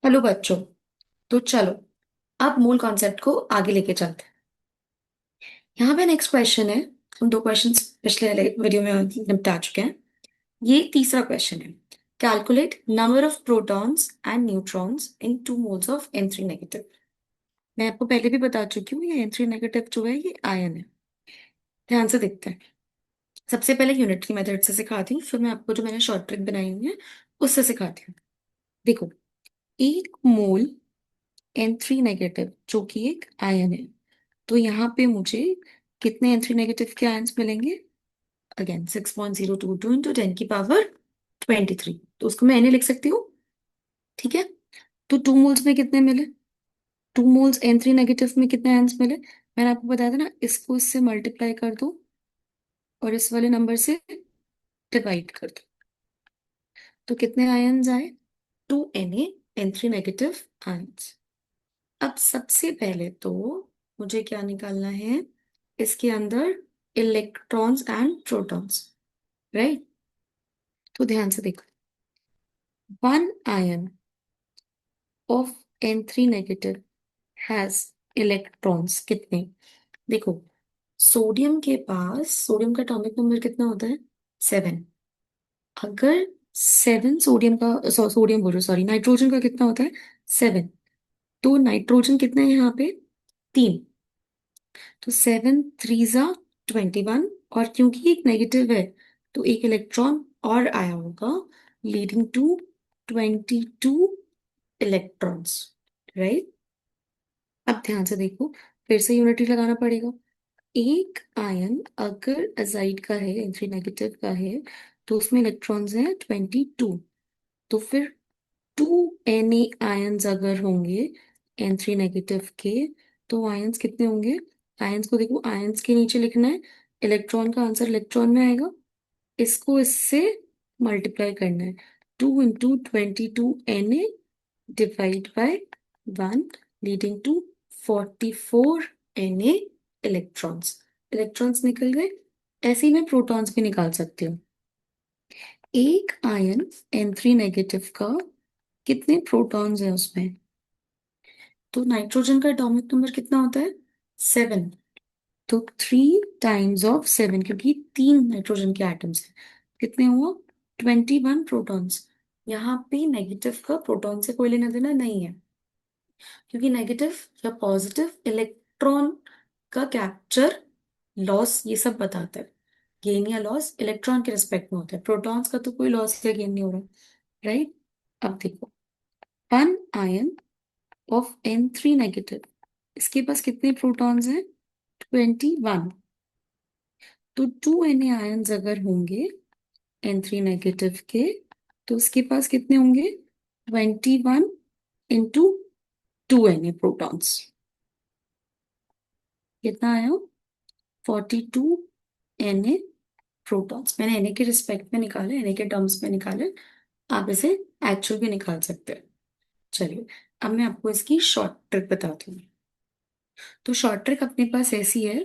Hello बच्चों। तो चलो अब मूल कॉन्सेप्ट को आगे लेके चलते हैं। यहाँ पे नेक्स्ट क्वेश्चन है। हम दो क्वेश्चंस पिछले वीडियो में निपटा चुके हैं। ये तीसरा क्वेश्चन है। Calculate number of protons and neutrons in two moles of N3 negative. मैं आपको पहले भी बता चुकी हूँ, ये N3 नेगेटिव जो है ये आयन है। ध्यान से देखते हैं। सबसे पहले यूनिटरी मेथड से सिखाती हूँ, फिर मैं आपको जो मैंने शॉर्ट ट्रिक बनाई हुई है उससे सिखाती हूँ। देखो, एक मोल N3 नेगेटिव जो कि एक आयन है, तो यहाँ पे मुझे कितने N3 नेगेटिव के आयंस मिलेंगे? अगेन 6.022 इंटू 10 की पावर 23। तो उसको मैं लिख सकती हूँ। ठीक है। तो 2 मोल्स में कितने मिले? 2 मोल्स N3 नेगेटिव में कितने आयंस मिले? मैंने आपको बताया था ना, इसको इससे मल्टीप्लाई कर दो और इस वाले नंबर से डिवाइड कर दो। तो कितने आयंस आए? 2 Na N3 नेगेटिव आयंस। अब सबसे पहले तो मुझे क्या निकालना है? इसके अंदर इलेक्ट्रॉन्स एंड प्रोटॉन्स, राइट? तो ध्यान से देखो, one ion of N3 negative has electrons कितने? देखो, सोडियम का एटॉमिक नंबर कितना होता है? 7। अगर 7 सोडियम का, सोडियम बोल रहे, सॉरी, नाइट्रोजन का कितना होता है? 7। तो नाइट्रोजन कितने हैं यहाँ पे? 3। तो 7 3 जा 21। और क्योंकि एक नेगेटिव है तो एक इलेक्ट्रॉन और आया होगा, लीडिंग टू 22 इलेक्ट्रॉन्स, राइट? अब ध्यान से देखो, फिर से यूनिटी लगाना पड़ेगा। एक आयन अगर अजाइड का है, N3 नेगेटिव का है, तो उसमें इलेक्ट्रॉन्स हैं 22। तो फिर 2 Na आयंस अगर होंगे N3 नेगेटिव के, तो आयंस कितने होंगे? आयंस को देखो, आयंस के नीचे लिखना है, इलेक्ट्रॉन का आंसर इलेक्ट्रॉन में आएगा, इसको इससे मल्टीप्लाई करना है। 2 into 22 Na divide by 1, leading to 44 Na electrons. Electrons निकल गए। ऐसे ही मैं प्रोटॉन्स भी निकाल सकती हूँ। एक आयन N3 नेगेटिव का कितने प्रोटॉन्स हैं उसमें? तो नाइट्रोजन का एटॉमिक नंबर कितना होता है? 7। तो 3 टाइम्स ऑफ 7, क्योंकि 3 नाइट्रोजन के एटम्स हैं, कितने हुआ? 21 प्रोटॉन्स। यहाँ पे नेगेटिव का प्रोटॉन से कोई लेना देना नहीं है, क्योंकि नेगेटिव या पॉजिटिव इलेक्ट्रॉन का कैप्चर, लॉस, ये सब बताता है। गेन या लॉस इलेक्ट्रॉन के रिस्पेक्ट में होता है, प्रोटॉन्स का तो कोई लॉस या गेन नहीं हो रहा, राइट? अब देखो, one ion of N3 negative, इसके पास कितने प्रोटॉन्स हैं? 21। तो 2 Na आयन्स अगर होंगे N3 नेगेटिव के, तो उसके पास कितने होंगे? 21 इंटू 2 Na प्रोटॉन्स। कितना आया? 42 Na मैंने Na के रिस्पेक्ट में निकाले, Na के टर्म्स में निकाले। आप इसे एक्चुअल भी निकाल सकते हैं। चलिए, अब मैं आपको इसकी शॉर्ट ट्रिक बताती हूँ। तो शॉर्ट ट्रिक अपने पास ऐसी है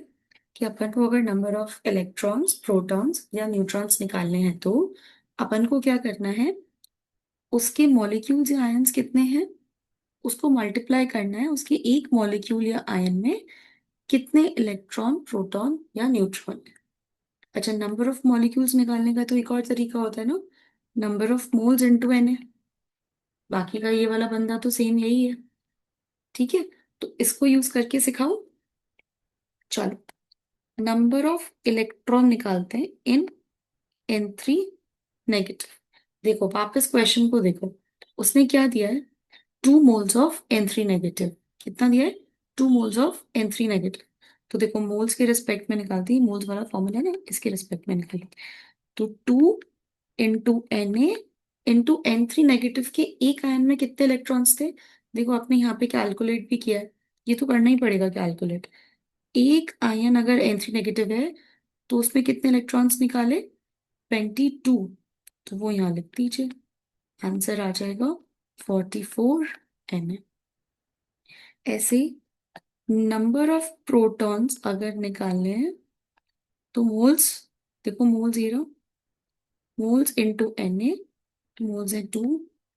कि अपन को अगर नंबर ऑफ इलेक्ट्रॉन्स, प्रोटॉन्स या न्यूट्रॉन्स निकालने हैं, तो अपन को क्या करना है? उसके मॉलिक्यूल्स या आयंस कितने हैं, उसको मल्टीप्लाई करना है उसके एक मॉलिक्यूल या आयन में कितने इलेक्ट्रॉन, प्रोटॉन या न्यूट्रॉन है। अच्छा, नंबर ऑफ मॉलिक्यूल्स निकालने का तो एक और तरीका होता है ना, number of moles into Na। बाकी का ये वाला बंदा तो सेम यही है। ठीक है, तो इसको यूज करके सिखाओ। चलो, नंबर ऑफ इलेक्ट्रॉन निकालते हैं इन N3 नेगेटिव। देखो, वापस क्वेश्चन को देखो, उसने क्या दिया है? 2 मोल्स ऑफ N3 नेगेटिव। कितना दिया है? 2 मोल्स ऑफ N3 नेगेटिव। तो देखो, मोल्स के रिस्पेक्ट में निकालती है, मोल्स वाला फॉर्मूला है ना, इसके रिस्पेक्ट में निकाली। तो 2 into Na into N3 negative के एक आयन में कितने इलेक्ट्रॉन्स थे? देखो, आपने यहाँ पे कैलकुलेट भी किया है, ये तो करना ही पड़ेगा कैलकुलेट। एक आयन अगर N3 नेगेटिव है, तो उसमें कितने इलेक्ट्रॉन्स निकाले? 22। तो वो यहाँ लिख दीजिए, आंसर आ जाएगा 44 Na। ऐसे नंबर ऑफ प्रोटॉन्स अगर निकालने हैं, तो मोल्स, देखो मोल्स ये रहा, मोल्स इंटू Na, मोल्स है 2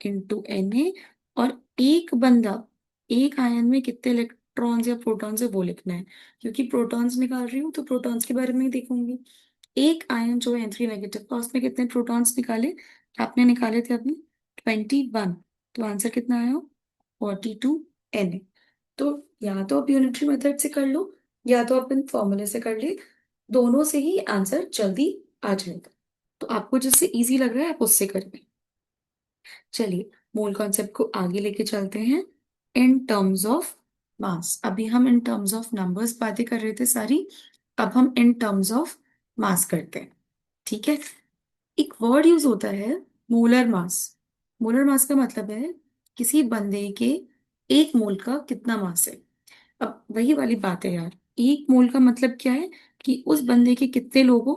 इंटू Na, और एक बंदा, एक आयन में कितने इलेक्ट्रॉन्स या प्रोटॉन्स है वो लिखना है, क्योंकि प्रोटॉन्स निकाल रही हूँ तो प्रोटॉन्स के बारे में ही देखूंगी। एक आयन जो है N3 नेगेटिव का, उसमें कितने प्रोटॉन्स निकाले? आपने निकाले थे अपने 21। तो आंसर कितना आया? 42 Na। तो या तो आप यूनिटरी मेथड से कर लो, या तो आप इन फॉर्मूले से कर ले, दोनों से ही आंसर जल्दी आ जाएगा। तो आपको जिससे इजी लग रहा है आप उससे करिए। चलिए मूल कॉन्सेप्ट को आगे लेके चलते हैं। इन टर्म्स ऑफ मास, अभी हम इन टर्म्स ऑफ नंबर्स बातें कर रहे थे सारी, अब हम इन टर्म्स ऑफ मास करते हैं। ठीक है। एक वर्ड यूज होता है, मोलर मास। मोलर मास का मतलब है किसी बंदे के एक मोल का कितना मास है। अब वही वाली बात है यार, एक मोल का मतलब क्या है कि उस बंदे के कितने लोगों,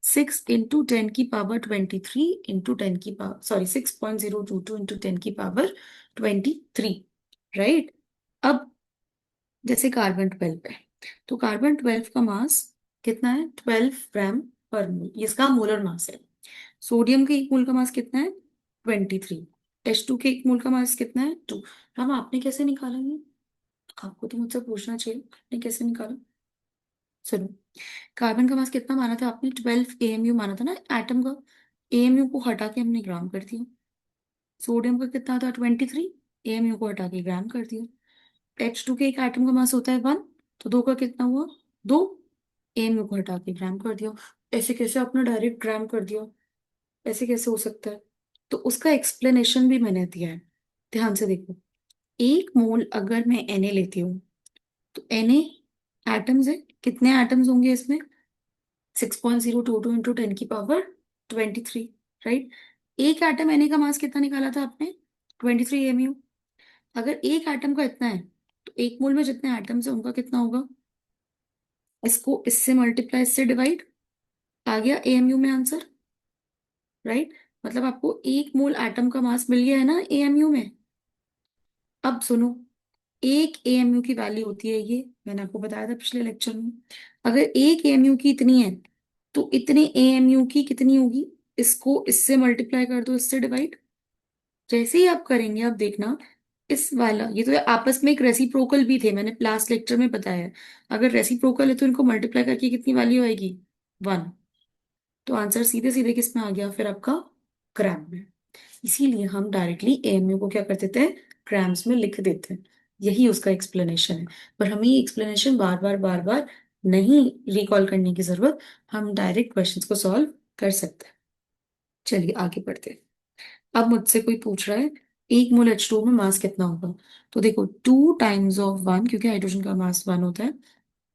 6 × 10⁻23 इंटू 10 की पावर, सॉरी 6.022 इंटू 10 की पावर 23। राइट। अब जैसे कार्बन 12 है, तो कार्बन 12 का मास कितना है? 12 ग्राम पर मोल, ये इसका मोलर मास है। सोडियम के एक मोल का मास कितना है? 23। H2 के एक मोल का मास कितना है? 2। हम आपने कैसे निकाला ये? आपको तो मुझसे पूछना चाहिए, आपने कैसे निकाला? सुनो, कार्बन का मास कितना माना था आपने? 12 AMU माना था ना एटम का। AMU को हटा के हमने ग्राम कर दिया। सोडियम का कितना था? 23। AMU को हटा के ग्राम कर दिया। H2 के एक एटम का मास होता है 1, तो दो का कितना हुआ? 2। AMU को हटा के ग्राम कर दिया। ऐसे कैसे आपने डायरेक्ट ग्राम कर दिया? ऐसे कैसे हो सकता है? तो उसका एक्सप्लेनेशन भी मैंने दिया है, ध्यान से देखो। एक मोल अगर मैं Na लेती हूँ, तो Na एटम्स है, कितने एटम्स होंगे इसमें? 6.022 इंटू 10 की पावर 23। राइट। एक एटम Na का मास कितना निकाला था आपने? 23 AMU। अगर एक एटम का इतना है, तो एक मोल में जितने एटम्स है उनका कितना होगा? इसको इससे मल्टीप्लाई, इससे डिवाइड, आ गया AMU में आंसर। राइट। मतलब आपको एक मोल एटम का मास मिल गया है ना AMU में। अब सुनो, एक AMU की वैल्यू होती है ये, मैंने आपको बताया था पिछले लेक्चर में। अगर एक AMU की इतनी है, तो इतने AMU की कितनी होगी? इसको इससे मल्टीप्लाई कर दो, इससे डिवाइड। जैसे ही आप करेंगे आप देखना, इस वाला, ये तो आपस में एक रेसिप्रोकल भी थे, मैंने लास्ट लेक्चर में बताया है। अगर रेसिप्रोकल है तो इनको मल्टीप्लाई करके कितनी वैल्यू आएगी? 1। तो आंसर सीधे सीधे किस में आ गया फिर आपका? ग्राम में। इसीलिए हम डायरेक्टली AMU को क्या कर देते हैं? ग्राम्स में लिख देते हैं। यही उसका एक्सप्लेनेशन है। पर हमें ये एक्सप्लेनेशन बार बार नहीं रिकॉल करने की जरूरत, हम डायरेक्ट क्वेश्चंस को सॉल्व कर सकते हैं। चलिए आगे बढ़ते हैं। अब मुझसे कोई पूछ रहा है एक मोल H2O में मास कितना होगा? तो देखो 2 टाइम्स ऑफ 1, क्योंकि हाइड्रोजन का मास 1 होता है,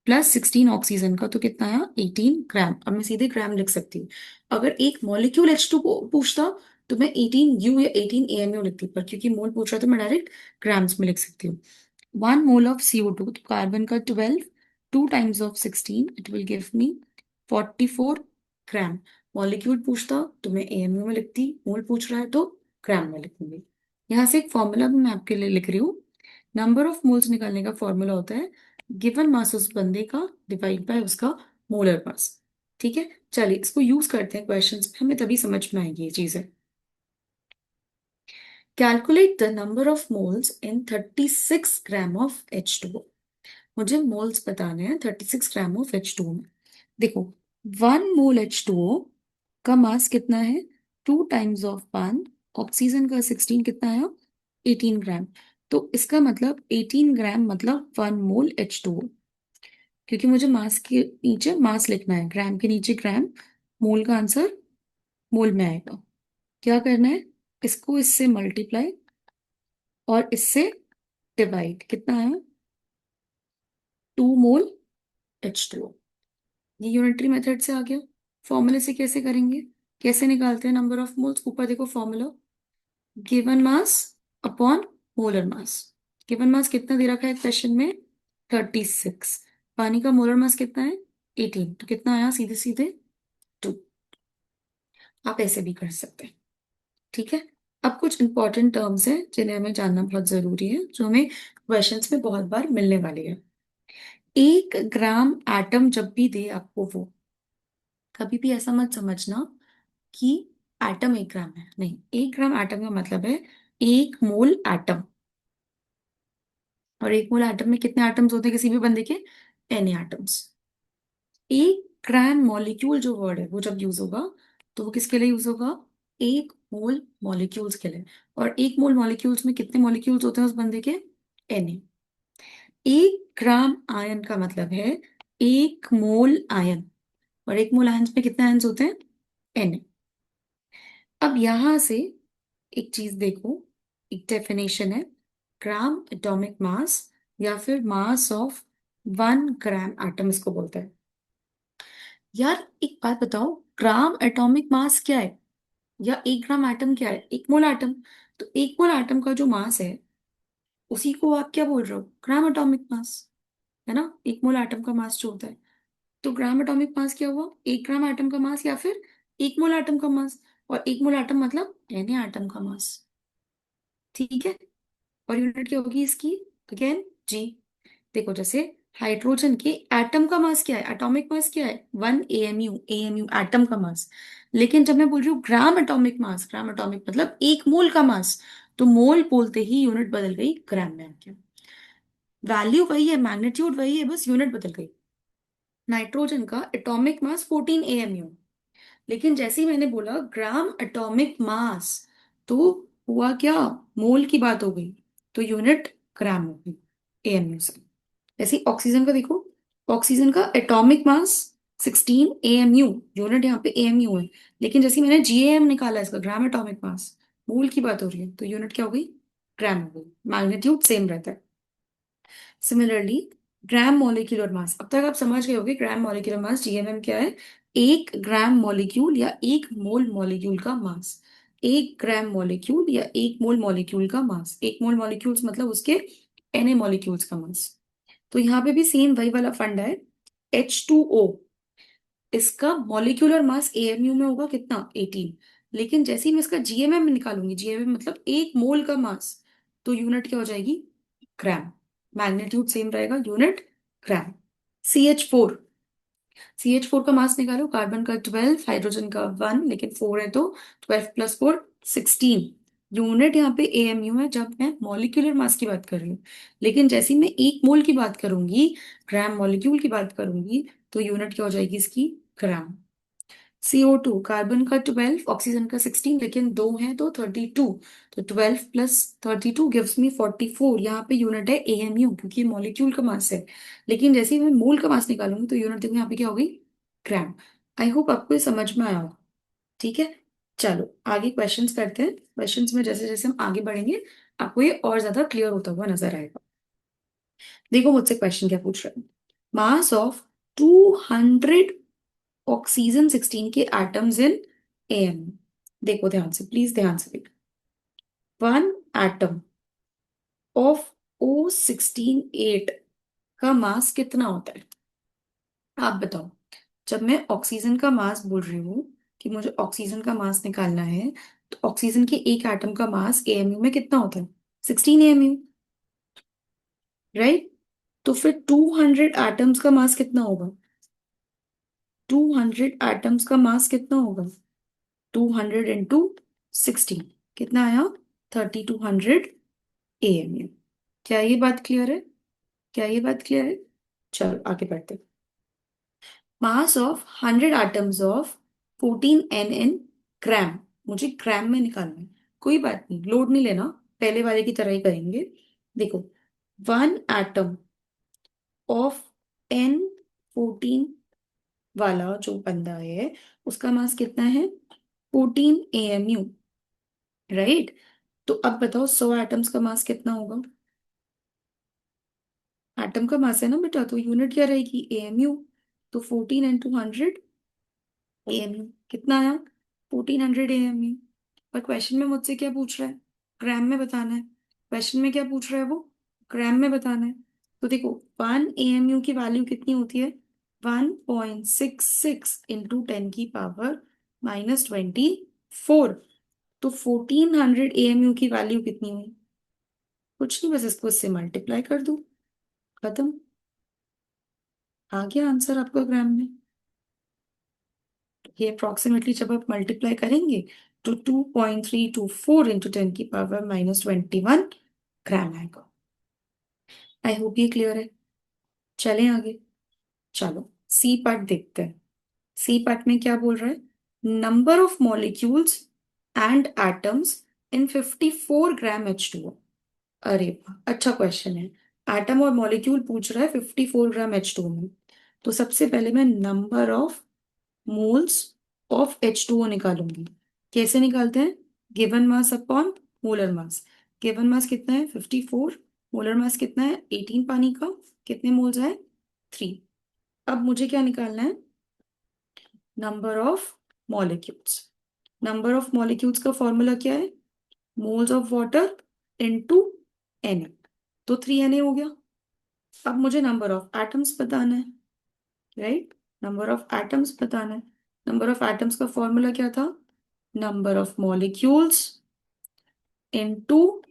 प्लस 16 ऑक्सीजन का, तो कितना आया? 18 ग्राम। अब मैं सीधे ग्राम लिख सकती हूँ। अगर एक मॉलिक्यूल H2 को पूछता तो मैं 18U या 18 AMU लिखती, पर क्योंकि मोल पूछ रहा था मैं डायरेक्ट ग्राम्स में लिख सकती हूँ। 1 मोल ऑफ CO2, तो कार्बन का 12, 2 times of 16, it will give me 44 gram. Molecule पूछता तो मैं AMU में लिखती, मोल पूछ रहा है तो ग्राम में लिखूंगी। यहाँ से एक फॉर्मूला मैं आपके लिए लिख रही हूँ। नंबर ऑफ मोल्स निकालने का फॉर्मूला होता है गिवन मास उस बंदे का डिवाइड बाय उसका मोलर मास। ठीक है। चलिए इसको यूज करते हैं क्वेश्चंस में, हमें तभी समझ में आएगी ये चीजें। Calculate the number of moles in 36 gram of H2O। मुझे मोल्स बताने हैं 36 ग्राम ऑफ H2O में। देखो, 1 मोल H2O का मास कितना है? 2 टाइम्स ऑफ 1। ऑक्सीजन का 16 कितना है? 18 ग्राम। तो इसका मतलब 18 ग्राम मतलब 1 मोल H2O। क्योंकि मुझे मास के नीचे मास लिखना है, ग्राम के नीचे ग्राम, मोल का आंसर मोल में आएगा। क्या करना है? इसको इससे मल्टीप्लाई और इससे डिवाइड, कितना है? 2 मोल H2O। ये यूनिटरी मेथड से आ गया। फॉर्मूले से कैसे करेंगे? कैसे निकालते हैं नंबर ऑफ मोल्स? ऊपर देखो formula, given mass upon molar mass. Given mass कितना दे रखा है क्वेश्चन में? 36। पानी का मोलर मास कितना है? 18, तो कितना आया सीधे सीधे? 2। आप ऐसे भी कर सकते हैं। ठीक है। अब कुछ इंपॉर्टेंट टर्म्स हैं जिन्हें हमें जानना बहुत जरूरी है, जो हमें क्वेश्चंस में बहुत बार मिलने वाली है। 1 ग्राम एटम जब भी दे आपको वो, कभी भी ऐसा मत समझना कि एटम 1 ग्राम है, नहीं। 1 ग्राम एटम का मतलब है 1 मोल एटम। और एक मोल एटम में कितने एटम्स होते हैं किसी भी बंदे के? N atoms. एक ग्राम मॉलिक्यूल जो वर्ड है वो जब यूज होगा तो वो किसके लिए यूज होगा? एक मोल मॉलिक्यूल्स के लिए। और एक मोल मॉलिक्यूल्स में कितने मॉलिक्यूल्स होते हैं उस बंदे के? एन। एक ग्राम आयन का मतलब है एक मोल आयन। और एक मोल आयन में कितने आयन्स होते हैं? एन। अब यहां से एक चीज देखो, एक डेफिनेशन है, ग्राम एटॉमिक मास या फिर मास ऑफ 1 ग्राम एटम इसको बोलते हैं। यार एक बात बताओ, ग्राम एटॉमिक मास क्या है? या 1 ग्राम एटम क्या है? एक मोल एटम। तो एक मोल एटम का जो मास है उसी को आप क्या बोल रहे हो? Gram atomic mass. है ना, एक मोल एटम का मास जो होता है। तो ग्राम एटॉमिक मास क्या हुआ? 1 ग्राम एटम का मास या फिर एक मोल एटम का मास। और एक मोल एटम मतलब एन एटम का मास। ठीक है। और यूनिट क्या होगी इसकी? अगेन जी। देखो जैसे हाइड्रोजन के एटम का मास क्या है, एटॉमिक मास क्या है? 1 AMU, एएमयू एटम का मास। लेकिन जब मैं बोल रही हूँ gram atomic mass, gram atomic मतलब एक मोल का मास, तो मोल बोलते ही यूनिट बदल गई ग्राम में आके। वैल्यू वही है, मैग्नीट्यूड वही है, बस यूनिट बदल गई। नाइट्रोजन का एटॉमिक मास 14 AMU। लेकिन जैसे ही मैंने बोला ग्राम एटॉमिक मास, तो हुआ क्या? मोल की बात हो गई, तो यूनिट ग्राम हो गई एएमयू से। ऐसे ही ऑक्सीजन का देखो, ऑक्सीजन का एटॉमिक मास 16 AMU, यूनिट यहाँ पे एएमयू है। लेकिन जैसे ही मैंने जीएम निकाला इसका ग्राम एटॉमिक मास, मोल की बात हो रही है, तो यूनिट क्या हो गई? ग्राम हो गई। मैग्नीट्यूड सेम रहता है। सिमिलरली ग्राम मॉलिक्यूलर मास, अब तक आप समझ गए होंगे ग्राम मॉलिक्यूलर मास जीएमएम क्या है। 1 ग्राम मॉलिक्यूल या 1 मोल मॉलिक्यूल का मास। 1 ग्राम मॉलिक्यूल या 1 मोल मॉलिक्यूल का मास, 1 मोल मॉलिक्यूल्स मतलब उसके एन ए मॉलिक्यूल्स का मास। तो यहाँ पे भी सेम वही वाला फंडा है। H2O, इसका मॉलिक्यूलर मास एएमयू में होगा कितना? 18। लेकिन जैसे ही मैं इसका जीएमएम में निकालूंगी, जीएमएम मतलब 1 मोल का मास, तो यूनिट क्या हो जाएगी? ग्राम। मैग्नीट्यूड सेम रहेगा, यूनिट ग्राम। CH4, CH4 का मास निकालो, कार्बन का 12, हाइड्रोजन का 1, लेकिन 4 है तो 12 + 4 16। यूनिट यहाँ पे एएमयू है जब मैं मॉलिक्यूलर मास की बात कर रही हूँ। लेकिन जैसे ही मैं एक मोल की बात करूंगी, ग्राम मॉलिक्यूल की बात करूंगी, तो यूनिट क्या हो जाएगी इसकी? ग्राम। CO2, कार्बन का 12, ऑक्सीजन का 16, लेकिन दो है तो 32। तो 12 + 32 गिव्स मी 44। यहाँ पे यूनिट है एएमयू क्योंकि मॉलिक्यूल का मास है। लेकिन जैसे ही मैं मोल का मास निकालूंगी तो यूनिट देखो यहाँ पे क्या हो गई? ग्राम। आई होप आपको ये समझ में आया होगा। ठीक है। चलो आगे क्वेश्चंस करते हैं। क्वेश्चंस में जैसे जैसे हम आगे बढ़ेंगे आपको ये और ज्यादा क्लियर होता हुआ नजर आएगा। देखो मुझसे क्वेश्चन क्या पूछ रहे हैं। मास ऑफ 200 ऑक्सीजन 16 के एटम्स इन एम। देखो ध्यान से, प्लीज ध्यान से देखो। 1 एटम ऑफ O16 8 का मास कितना होता है? आप बताओ। जब मैं ऑक्सीजन का मास बोल रही हूँ कि मुझे ऑक्सीजन का मास निकालना है, तो ऑक्सीजन के एक एटम का मास एएमयू में कितना होता है? 16 AMU, राइट? तो फिर 200 एटम्स का मास कितना होगा? 200 एटम्स का मास कितना होगा? 200 × 16 कितना आया? 3200 AMU। क्या ये बात क्लियर है? क्या ये बात क्लियर है? चलो आगे बढ़ते। Mass of 100 atoms of 14 NN ग्राम, मुझे ग्राम में निकालना है। कोई बात नहीं, लोड नहीं लेना, पहले वाले की तरह ही करेंगे। देखो 1 एटम ऑफ N14 वाला जो बंदा है उसका मास कितना है? 14 AMU, राइट? तो अब बताओ 100 एटम्स का मास कितना होगा? एटम का मास है ना बेटा, तो यूनिट क्या रहेगी? एएमयू। तो 14 × 100 AMU कितना आया? 1400 AMU। और क्वेश्चन में मुझसे क्या पूछ रहा है? ग्राम में बताना है। क्वेश्चन में क्या पूछ रहा है वो? ग्राम में बताना है। तो देखो 1 AMU की वैल्यू कितनी होती है? 1.66 × 10⁻⁻24। तो 1400 AMU की वैल्यू कितनी हुई? कुछ नहीं, बस इसको इससे मल्टीप्लाई कर दो, खत्म। आ गया आंसर आपका ग्राम में। ये अप्रोक्सीमेटली जब आप मल्टीप्लाई करेंगे तो 2.324 × 10⁻⁻21 ग्राम आएगा। आई होप ये क्लियर है। चलें आगे। चलो सी पार्ट देखते हैं। सी पार्ट में क्या बोल रहा है? Number of molecules and atoms in 54 gram H2O। अरे वाह, अच्छा क्वेश्चन है। एटम और मॉलिक्यूल पूछ रहा है 54 ग्राम H2O में। तो सबसे पहले मैं number of moles of H2O निकालूंगी। कैसे निकालते हैं? Given mass upon molar mass. Given mass कितना है? 54। मोलर मास कितना है? 18 पानी का। कितने मोल्स है? 3। अब मुझे क्या निकालना है? Number of molecules. Number of molecules का फॉर्मूला क्या है? Moles of water into Na। तो 3Na हो गया। अब मुझे नंबर ऑफ एटम्स बताना है, राइट? नंबर ऑफ एटम्स बताना है। नंबर ऑफ एटम्स का फॉर्मूला क्या था? नंबर ऑफ मॉलिक्यूल्स इनटू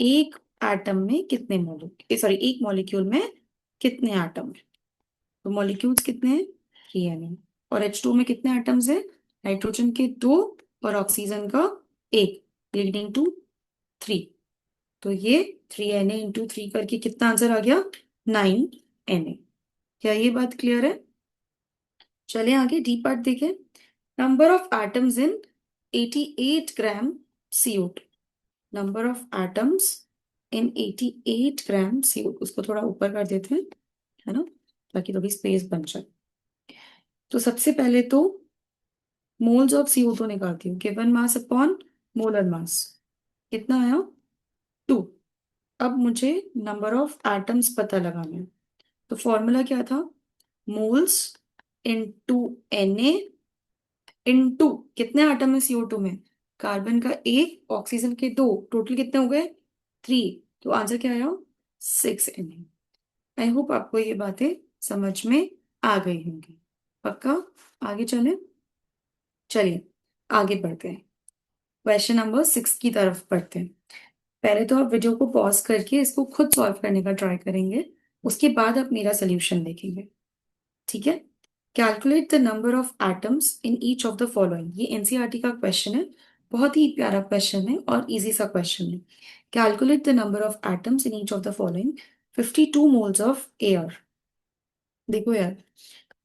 एक एटम में कितने मॉलिक्यूल, सॉरी एक मॉलिक्यूल में कितने एटम है। तो मॉलिक्यूल्स कितने हैं? 3Na। और H2 में कितने एटम्स है? नाइट्रोजन के 2 और ऑक्सीजन का 1, लीडिंग टू 3। तो ये 3Na इंटू 3 करके कितना आंसर आ गया? 9Na। क्या ये बात क्लियर है? चले आगे डी पार्ट देखें। Number of atoms in 88 gram CO2। Number of atoms in 88 gram CO2, उसको थोड़ा ऊपर कर देते हैं, है ना, ताकि थोड़ी स्पेस बन जाए। तो सबसे पहले तो मोल्स ऑफ CO2 निकालती हूँ। Given mass upon molar mass कितना आया? 2। अब मुझे नंबर ऑफ एटम्स पता लगाना है। तो फॉर्मूला क्या था? मोल्स इनटू Na इनटू कितने एटम है CO2 में? कार्बन का 1, ऑक्सीजन के 2, टोटल कितने हो गए? 3। तो आंसर क्या आया? 6Na। आई होप आपको ये बातें समझ में आ गई होंगी। पक्का? आगे चलें। चलिए आगे बढ़ते हैं। क्वेश्चन नंबर 6 की तरफ बढ़ते हैं। पहले तो आप वीडियो को पॉज करके इसको खुद सॉल्व करने का ट्राई करेंगे। उसके बाद आप मेरा सोल्यूशन देखेंगे, ठीक है? Calculate the number of atoms in each of the following. ये एनसीईआरटी का क्वेश्चन है। बहुत ही प्यारा क्वेश्चन है और इजी सा क्वेश्चन है। Calculate the number of atoms in each of the following. 52 moles of air. देखो यार,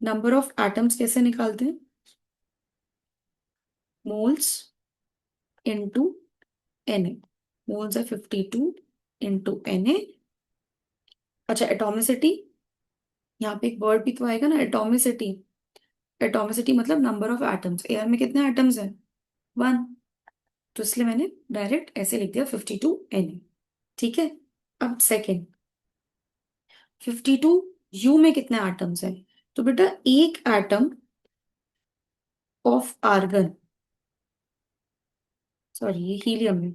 नंबर ऑफ एटम्स कैसे निकालते हैं? Moles into Na। मोल्स है 52 इंटू Na। अच्छा, एटॉमिसिटी, यहाँ पे एक वर्ड भी तो आएगा ना, एटॉमिसिटी। एटॉमिसिटी मतलब नंबर ऑफ एटम्स। एयर में कितने एटम्स हैं? 1। तो इसलिए मैंने डायरेक्ट ऐसे लिख दिया 52Na। ठीक है। अब सेकेंड, 52U में कितने एटम्स हैं? तो बेटा एक एटम ऑफ आर्गन, सॉरी ये हीलियम है,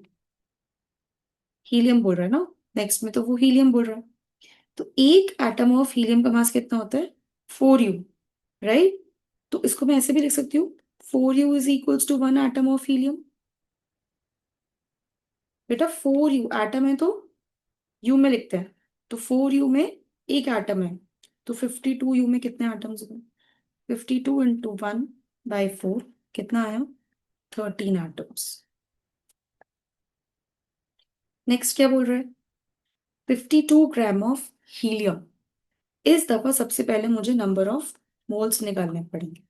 हीलियम बोल रहा है ना, नेक्स्ट में तो वो हीलियम बोल रहा है। तो एक एटम ऑफ हीलियम का मास कितना होता है? 4U, right? तो इसको मैं ऐसे भी लिख सकती हूँ, 4U is equals to 1 atom of helium. बेटा 4U एटम है तो यू में लिखते हैं, तो 4U में एक एटम है, तो 52U में कितने एटम्स होंगे? 52 इंटू 1/4 कितना आया? 13 एटम्स। नेक्स्ट क्या बोल रहा है? 52 ग्राम ऑफ हीलियम। इस दफा सबसे पहले मुझे नंबर ऑफ मोल्स निकालने पड़ेंगे,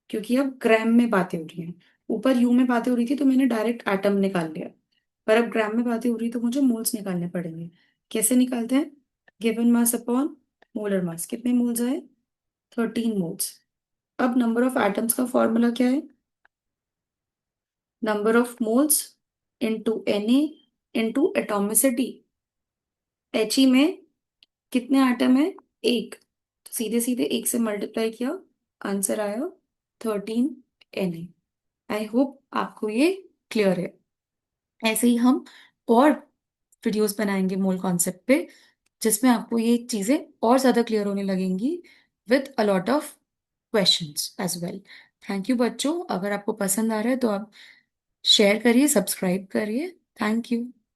क्योंकि अब ग्राम में बातें हो रही हैं। ऊपर यू में बातें हो रही थी तो मैंने डायरेक्ट एटम निकाल लिया, पर अब ग्राम में बातें हो रही तो मुझे मोल्स निकालने पड़ेंगे। कैसे निकालते हैं? Given mass upon molar mass. कितने मोल्स आए? 13 मोल्स। अब नंबर ऑफ एटम्स का फॉर्मूला क्या है? Number of moles into Na into atomicity. He में कितने एटम है? एक। तो सीधे सीधे एक से मल्टीप्लाई किया, आंसर आया 13Na। आई होप आपको ये क्लियर है। ऐसे ही हम और वीडियोस बनाएंगे मोल कॉन्सेप्ट पे, जिसमें आपको ये चीजें और ज्यादा क्लियर होने लगेंगी with a lot of questions as well. Thank you बच्चों, अगर आपको पसंद आ रहा है तो आप शेयर करिए, सब्सक्राइब करिए। Thank you.